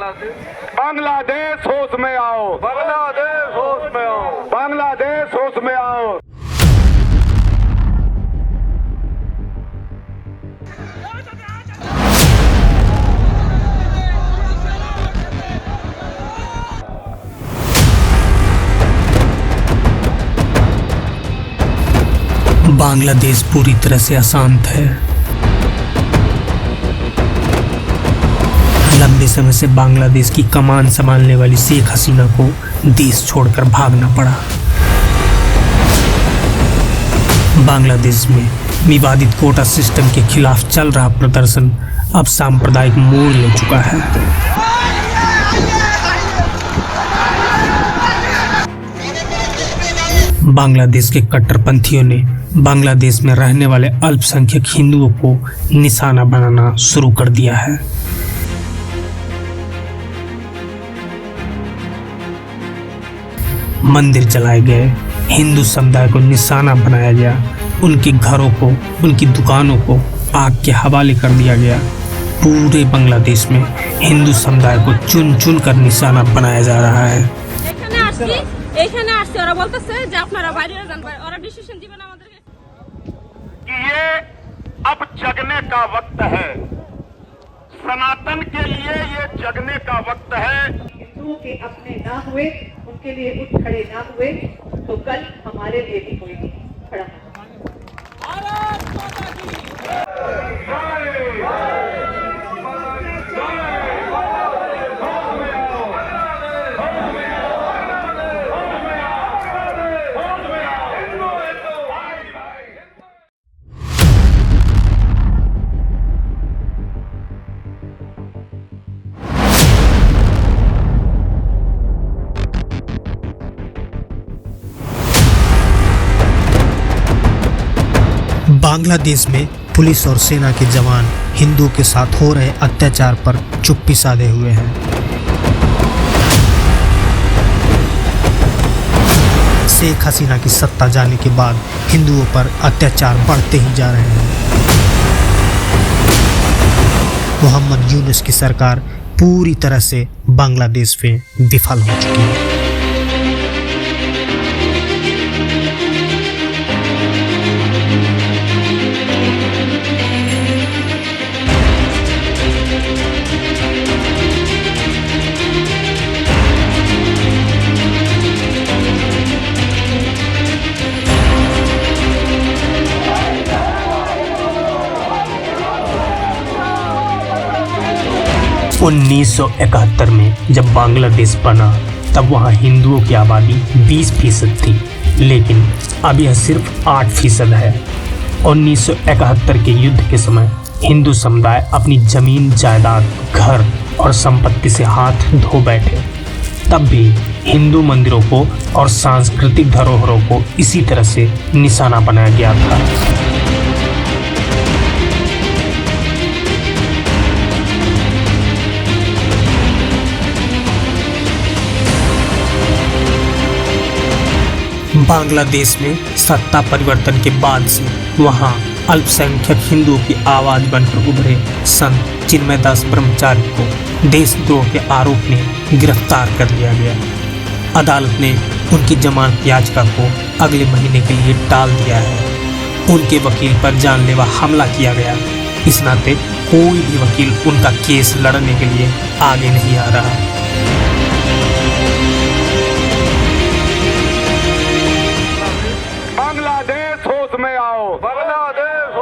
बांग्लादेश होश में आओ, बांग्लादेश होश में आओ, बांग्लादेश होश में आओ। बांग्लादेश पूरी तरह से अशांत है। लंबे समय से बांग्लादेश की कमान संभालने वाली शेख हसीना को देश छोड़कर भागना पड़ा। बांग्लादेश में विवादित कोटा सिस्टम के खिलाफ चल रहा प्रदर्शन अब सांप्रदायिक मोड़ ले चुका है। बांग्लादेश के कट्टरपंथियों ने बांग्लादेश में रहने वाले अल्पसंख्यक हिंदुओं को निशाना बनाना शुरू कर दिया है। मंदिर जलाए गए, हिंदू समुदाय को निशाना बनाया गया, उनके घरों को, उनकी दुकानों को आग के हवाले कर दिया गया। पूरे बांग्लादेश में हिंदू समुदाय को चुन चुन कर निशाना बनाया जा रहा है। ये अब जगने का वक्त है, सनातन के लिए ये जगने का वक्त है। हिंदुओं के अपने ना हुए, उनके लिए उठ खड़े ना हुए तो कल हमारे लिए भी कोई नहीं खड़ा है। बांग्लादेश में पुलिस और सेना के जवान हिंदुओं के साथ हो रहे अत्याचार पर चुप्पी साधे हुए हैं। शेख हसीना की सत्ता जाने के बाद हिंदुओं पर अत्याचार बढ़ते ही जा रहे हैं। मोहम्मद यूनुस की सरकार पूरी तरह से बांग्लादेश में विफल हो चुकी है। उन्नीस 1971 में जब बांग्लादेश बना तब वहाँ हिंदुओं की आबादी 20% थी, लेकिन अब यह सिर्फ 8% है। 1971 के युद्ध के समय हिंदू समुदाय अपनी जमीन, जायदाद, घर और संपत्ति से हाथ धो बैठे। तब भी हिंदू मंदिरों को और सांस्कृतिक धरोहरों को इसी तरह से निशाना बनाया गया था। बांग्लादेश में सत्ता परिवर्तन के बाद से वहां अल्पसंख्यक हिंदुओं की आवाज बनकर उभरे संत चिन्मयदास ब्रह्मचारी को देशद्रोह के आरोप में गिरफ्तार कर लिया गया। अदालत ने उनकी जमानत याचिका को अगले महीने के लिए टाल दिया है। उनके वकील पर जानलेवा हमला किया गया। इस नाते कोई भी वकील उनका केस लड़ने के लिए आगे नहीं आ रहा। बांग्लादेश होश में आओ, बांग्लादेश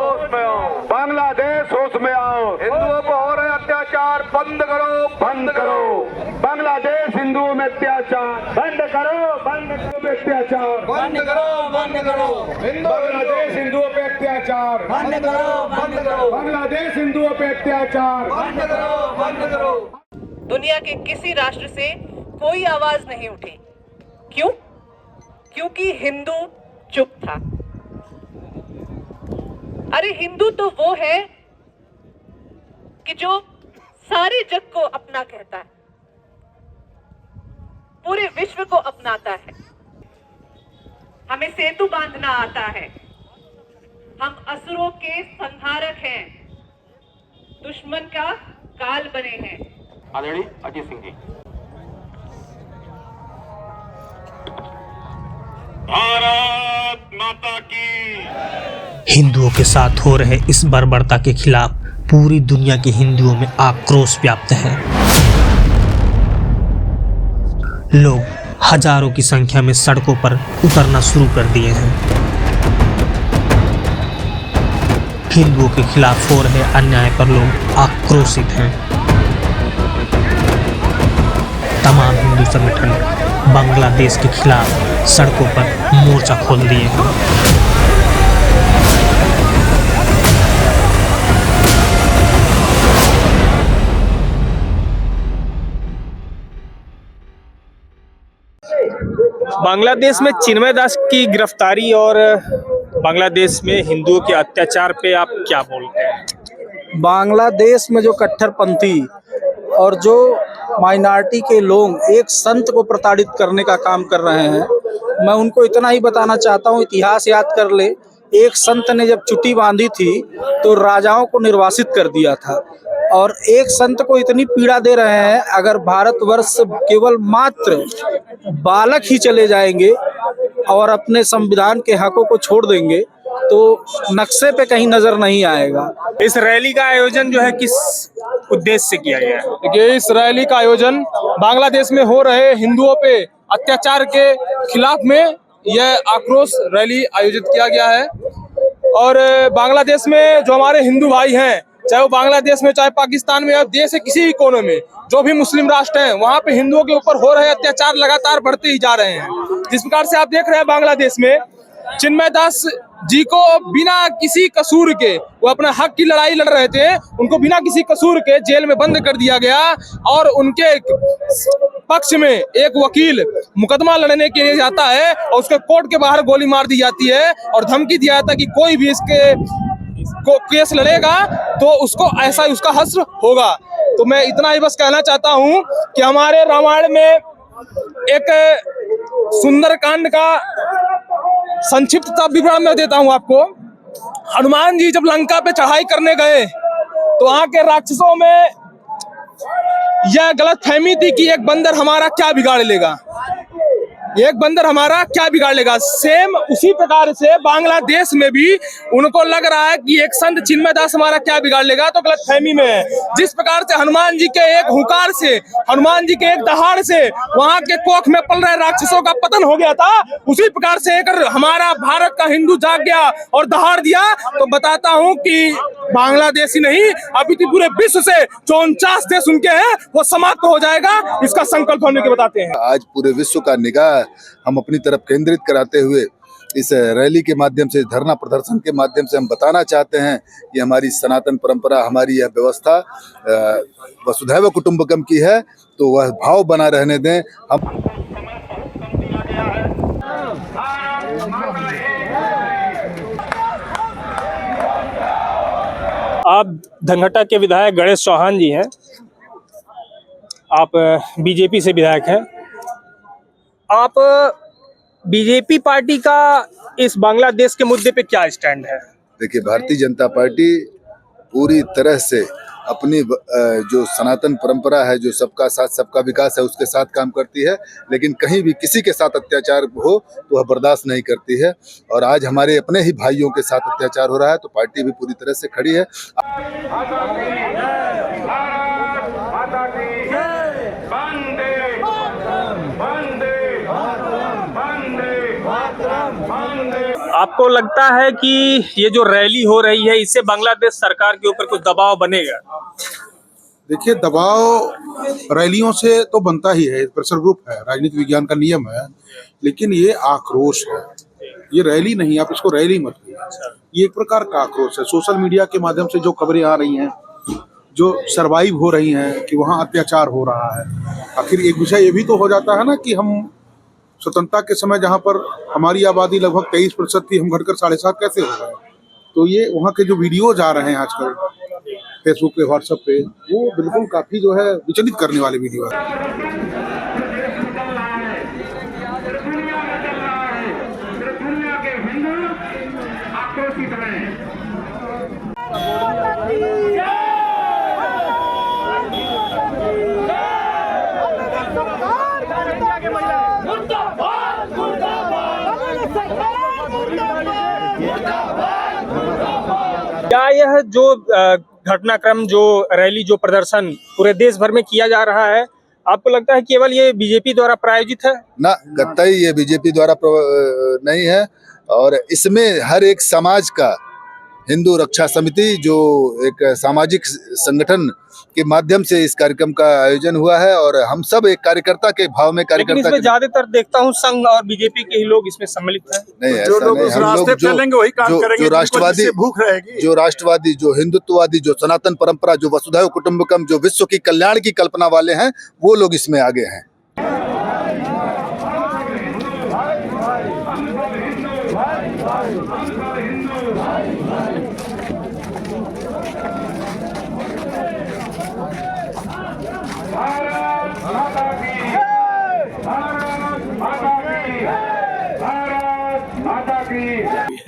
होश में आओ। हिंदुओं पर हो रहे अत्याचार बंद करो, बंद करो। बांग्लादेश हिंदुओं में अत्याचार बंद करो, बंद करो। अत्याचार बंद करो, बंद करो। बांग्लादेश हिंदुओं पे अत्याचार बंद करो, बंद करो। बांग्लादेश हिंदुओं पे अत्याचार बंद करो, बंद करो। दुनिया के किसी राष्ट्र से कोई आवाज नहीं उठी। क्यों? क्योंकि हिंदू चुप था। अरे हिंदू तो वो है कि जो सारे जग को अपना कहता है, पूरे विश्व को अपनाता है। हमें सेतु बांधना आता है। हम असुरों के संहारक हैं, दुश्मन का काल बने हैं। आदरणीय अजीत सिंह जी। भारत माता की। हिंदुओं के साथ हो रहे इस बर्बरता के खिलाफ पूरी दुनिया के हिंदुओं में आक्रोश व्याप्त है। लोग हजारों की संख्या में सड़कों पर उतरना शुरू कर दिए हैं। हिंदुओं के खिलाफ हो रहे अन्याय पर लोग आक्रोशित हैं। तमाम हिंदू संगठन बांग्लादेश के खिलाफ सड़कों पर मोर्चा खोल दिए हैं। बांग्लादेश में चिन्मय दास की गिरफ्तारी और बांग्लादेश में हिंदुओं के अत्याचार पे आप क्या बोलते हैं? बांग्लादेश में जो कट्टरपंथी और जो माइनॉरिटी के लोग एक संत को प्रताड़ित करने का काम कर रहे हैं, मैं उनको इतना ही बताना चाहता हूँ, इतिहास याद कर ले। एक संत ने जब चुट्टी बांधी थी तो राजाओं को निर्वासित कर दिया था, और एक संत को इतनी पीड़ा दे रहे हैं। अगर भारतवर्ष से केवल मात्र बालक ही चले जाएंगे और अपने संविधान के हकों को छोड़ देंगे तो नक्शे पे कहीं नजर नहीं आएगा। इस रैली का आयोजन जो है किस उद्देश्य से किया गया है? देखिए, इस रैली का आयोजन बांग्लादेश में हो रहे हिंदुओं पे अत्याचार के खिलाफ में यह आक्रोश रैली आयोजित किया गया है। और बांग्लादेश में जो हमारे हिंदू भाई हैं, चाहे वो बांग्लादेश में, चाहे पाकिस्तान में, या देश के किसी भी कोने में जो भी मुस्लिम राष्ट्र हैं, वहाँ पे हिंदुओं के ऊपर हो रहे अत्याचार लगातार बढ़ते ही जा रहे हैं। जिस प्रकार से आप देख रहे हैं बांग्लादेश में चिन्मय दास जी को बिना किसी कसूर के, वो अपने हक की लड़ाई लड़ रहे थे, उनको बिना किसी कसूर के जेल में बंद कर दिया गया। और उनके पक्ष में एक वकील मुकदमा लड़ने के लिए जाता है और उसके कोर्ट के बाहर गोली मार दी जाती है और धमकी दिया जाता है कि कोई भी इसके केस लड़ेगा तो उसको ऐसा उसका हश्र होगा। तो मैं इतना ही बस कहना चाहता हूँ कि हमारे रामायण में एक सुंदरकांड का संक्षिप्त विवरण मैं देता हूँ आपको। हनुमान जी जब लंका पे चढ़ाई करने गए तो वहां के राक्षसों में यह गलतफहमी थी कि एक बंदर हमारा क्या बिगाड़ लेगा, एक बंदर हमारा क्या बिगाड़ लेगा। सेम उसी प्रकार से बांग्लादेश में भी उनको लग रहा है कि एक संत चिन्मय दास हमारा क्या बिगाड़ लेगा, तो गलतफहमी में है। जिस प्रकार से हनुमान जी के एक हुंकार से, हनुमान जी के एक दहाड़ से वहां के कोख में पल रहे राक्षसों का पतन हो गया था, उसी प्रकार से अगर हमारा भारत का हिंदू जाग गया और दहाड़ दिया तो बताता हूं कि बांग्लादेशी नहीं, अभी तो पूरे विश्व से जो 49 देश उनके हैं वो समाप्त हो जाएगा। इसका संकल्प होने के बताते हैं। आज पूरे विश्व का निगाह हम अपनी तरफ केंद्रित कराते हुए इस रैली के माध्यम से, धरना प्रदर्शन के माध्यम से हम बताना चाहते हैं कि हमारी सनातन परंपरा, हमारी यह व्यवस्था वसुधैव कुटुंबकम की है, तो वह भाव बना रहने दें। हम आप धनघटा के विधायक गणेश चौहान जी हैं, आप बीजेपी से विधायक हैं। आप बीजेपी पार्टी का इस बांग्लादेश के मुद्दे पे क्या स्टैंड है? देखिए, भारतीय जनता पार्टी पूरी तरह से अपनी जो सनातन परंपरा है, जो सबका साथ सबका विकास है, उसके साथ काम करती है, लेकिन कहीं भी किसी के साथ अत्याचार हो तो वह बर्दाश्त नहीं करती है। और आज हमारे अपने ही भाइयों के साथ अत्याचार हो रहा है, तो पार्टी भी पूरी तरह से खड़ी है। आपको लगता है कि ये जो रैली हो रही है इससे बांग्लादेश सरकार के ऊपर कुछ दबाव बनेगा? देखिए, दबाव रैलियों से तो बनता ही है, प्रेशर ग्रुप है, राजनीति विज्ञान का नियम है। लेकिन ये आक्रोश है, ये रैली नहीं, आप इसको रैली मत कहिए। ये एक प्रकार का आक्रोश है। सोशल मीडिया के माध्यम से जो खबरें आ रही हैं, जो सर्वाइव हो रही हैं कि वहाँ अत्याचार हो रहा है। आखिर एक विषय ये भी तो हो जाता है ना कि हम स्वतंत्रता के समय जहाँ पर हमारी आबादी लगभग 23% थी, हम घटकर 7.5 कैसे हो गए? तो ये वहाँ के जो वीडियोज आ रहे हैं आजकल फेसबुक पे, व्हाट्सएप पे, वो बिल्कुल काफी जो है विचलित करने वाले वीडियो है। क्या यह जो घटनाक्रम, जो रैली, जो प्रदर्शन पूरे देश भर में किया जा रहा है, आपको लगता है केवल ये बीजेपी द्वारा प्रायोजित है? ना, कतई ये बीजेपी द्वारा नहीं है। और इसमें हर एक समाज का, हिंदू रक्षा समिति जो एक सामाजिक संगठन के माध्यम से इस कार्यक्रम का आयोजन हुआ है, और हम सब एक कार्यकर्ता के भाव में लेकिन इसमें ज्यादातर देखता हूँ संघ और बीजेपी के ही लोग इसमें सम्मिलित हैं। नहीं, ऐसा नहीं। हम लोग जो राष्ट्रवादी, जो राष्ट्रवादी, जो हिंदुत्ववादी, जो सनातन परंपरा, जो वसुधैव कुटुंबकम, जो विश्व की कल्याण की कल्पना वाले हैं, वो लोग इसमें आगे हैं।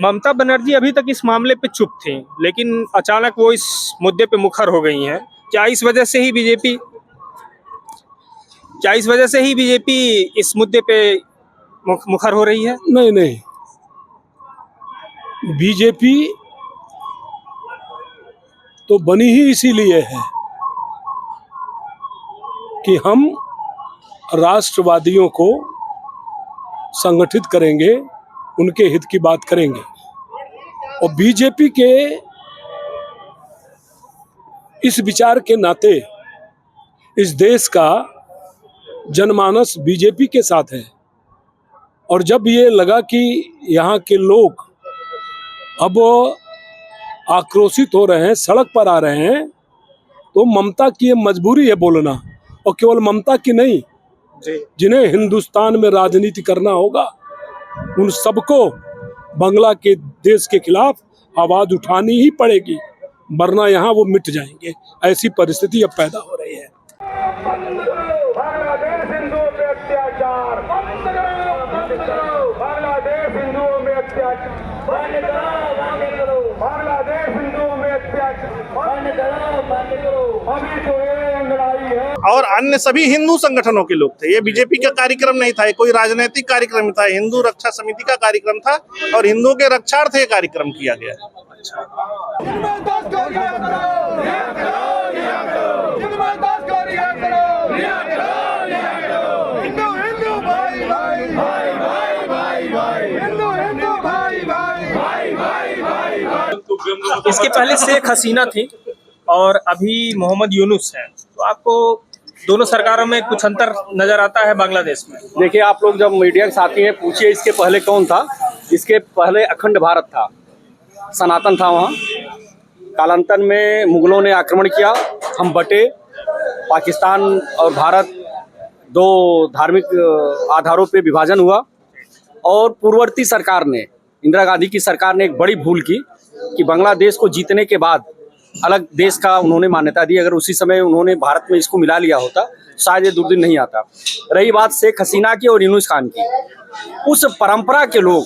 ममता बनर्जी अभी तक इस मामले पे चुप थी, लेकिन अचानक वो इस मुद्दे पे मुखर हो गई हैं। क्या इस वजह से ही बीजेपी इस मुद्दे पे मुखर हो रही है? नहीं नहीं, बीजेपी तो बनी ही इसीलिए है कि हम राष्ट्रवादियों को संगठित करेंगे, उनके हित की बात करेंगे। और बीजेपी के इस विचार के नाते इस देश का जनमानस बीजेपी के साथ है। और जब ये लगा कि यहाँ के लोग अब आक्रोशित हो रहे हैं, सड़क पर आ रहे हैं, तो ममता की ये मजबूरी है बोलना। और केवल ममता की नहीं, जिन्हें हिंदुस्तान में राजनीति करना होगा, उन सबको बांग्ला के देश के खिलाफ आवाज उठानी ही पड़ेगी, वरना यहाँ वो मिट जाएंगे। ऐसी परिस्थिति अब पैदा हो रही है। बांग्लादेश हिंदुओं पे अत्याचार बंद करो, बांग्लादेश हिंदुओं में अत्याचार बंद करो, बांग्लादेश हिंदुओं में अत्याचार बंद करो। अभी तो ये लड़ाई है। और अन्य सभी हिंदू संगठनों के लोग थे। ये बीजेपी का कार्यक्रम नहीं था, ये कोई राजनीतिक कार्यक्रम था, हिंदू रक्षा समिति का कार्यक्रम था और हिंदुओं के रक्षार्थ ये कार्यक्रम किया गया है। इसके पहले शेख हसीना थी और अभी मोहम्मद यूनुस है, तो आपको दोनों सरकारों में कुछ अंतर नजर आता है बांग्लादेश में? देखिए, आप लोग जब मीडिया के साथी हैं, पूछिए इसके पहले कौन था। इसके पहले अखंड भारत था, सनातन था वहाँ। कालांतर में मुगलों ने आक्रमण किया, हम बटे, पाकिस्तान और भारत दो धार्मिक आधारों पे विभाजन हुआ। और पूर्ववर्ती सरकार ने, इंदिरा गांधी की सरकार ने एक बड़ी भूल की कि बांग्लादेश को जीतने के बाद अलग देश का उन्होंने मान्यता दी। अगर उसी समय उन्होंने भारत में इसको मिला लिया होता, शायद ये दुर्दिन नहीं आता। रही बात शेख हसीना की और यूनुस खान की, उस परंपरा के लोग,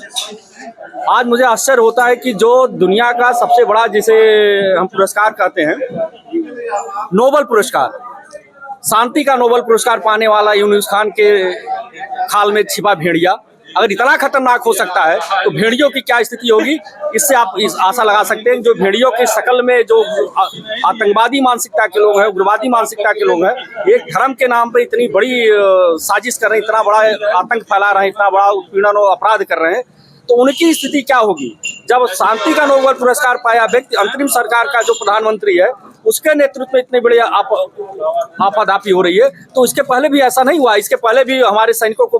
आज मुझे आश्चर्य होता है कि जो दुनिया का सबसे बड़ा, जिसे हम पुरस्कार कहते हैं, नोबेल पुरस्कार, शांति का नोबेल पुरस्कार पाने वाला यूनुस खान के खाल में छिपा भेड़िया अगर इतना खतरनाक हो सकता है, तो भेड़ियों की क्या स्थिति होगी, इससे आप इस आशा लगा सकते हैं। जो भेड़ियों के शकल में जो आतंकवादी मानसिकता के लोग हैं, उग्रवादी मानसिकता के लोग हैं, एक धर्म के नाम पे इतनी बड़ी साजिश कर रहे हैं, इतना बड़ा आतंक फैला रहे हैं, इतना बड़ा उत्पीड़न और अपराध कर रहे हैं, तो उनकी स्थिति क्या होगी? जब शांति का नोबेल पुरस्कार पाया व्यक्ति, अंतरिम सरकार का जो प्रधानमंत्री है, उसके नेतृत्व में इतनी बड़ी आपाधापी हो रही है, तो इसके पहले भी ऐसा नहीं हुआ। इसके पहले भी हमारे सैनिकों को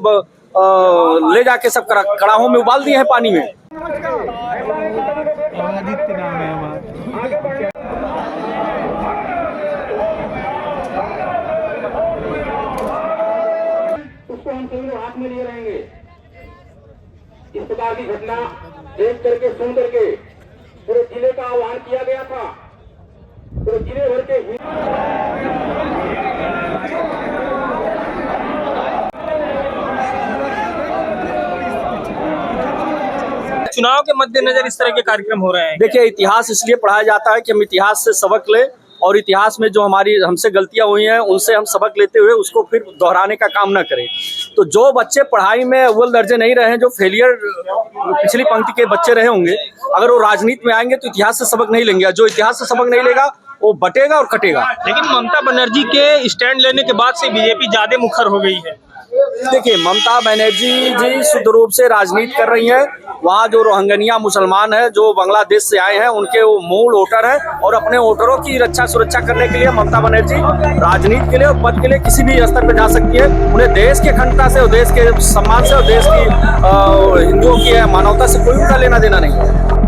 ले जाके सब कड़ाहों में उबाल दिए हैं पानी में। आदित्य नाम है हमारा। उसको हम तीनों हाथ में लिए रहेंगे। इस प्रकार की घटना देख करके, सुन करके पूरे जिले का आह्वान किया गया था। पूरे जिले भर के चुनाव के मद्देनजर इस तरह के कार्यक्रम हो रहे हैं। देखिए, इतिहास इसलिए पढ़ाया जाता है कि हम इतिहास से सबक लें और इतिहास में जो हमारी हमसे गलतियां हुई हैं उनसे हम सबक लेते हुए उसको फिर दोहराने का काम न करें। तो जो बच्चे पढ़ाई में अव्वल दर्जे नहीं रहे हैं, जो फेलियर पिछली पंक्ति के बच्चे रहे होंगे, अगर वो राजनीति में आएंगे तो इतिहास से सबक नहीं लेंगे। जो इतिहास से सबक नहीं लेगा वो बटेगा और कटेगा। लेकिन ममता बनर्जी के स्टैंड लेने के बाद से बीजेपी ज्यादा मुखर हो गई है। देखिए, ममता बनर्जी जी शुद्ध रूप से राजनीति कर रही हैं। वहाँ जो रोहिंग्या मुसलमान हैं, जो बांग्लादेश से आए हैं, उनके वो मूल वोटर हैं और अपने वोटरों की रक्षा सुरक्षा करने के लिए ममता बनर्जी राजनीति के लिए और पद के लिए किसी भी स्तर पर जा सकती है। उन्हें देश की अखंडता से और देश के सम्मान से और देश की हिंदुओं की मानवता से कोई उनका लेना देना नहीं है।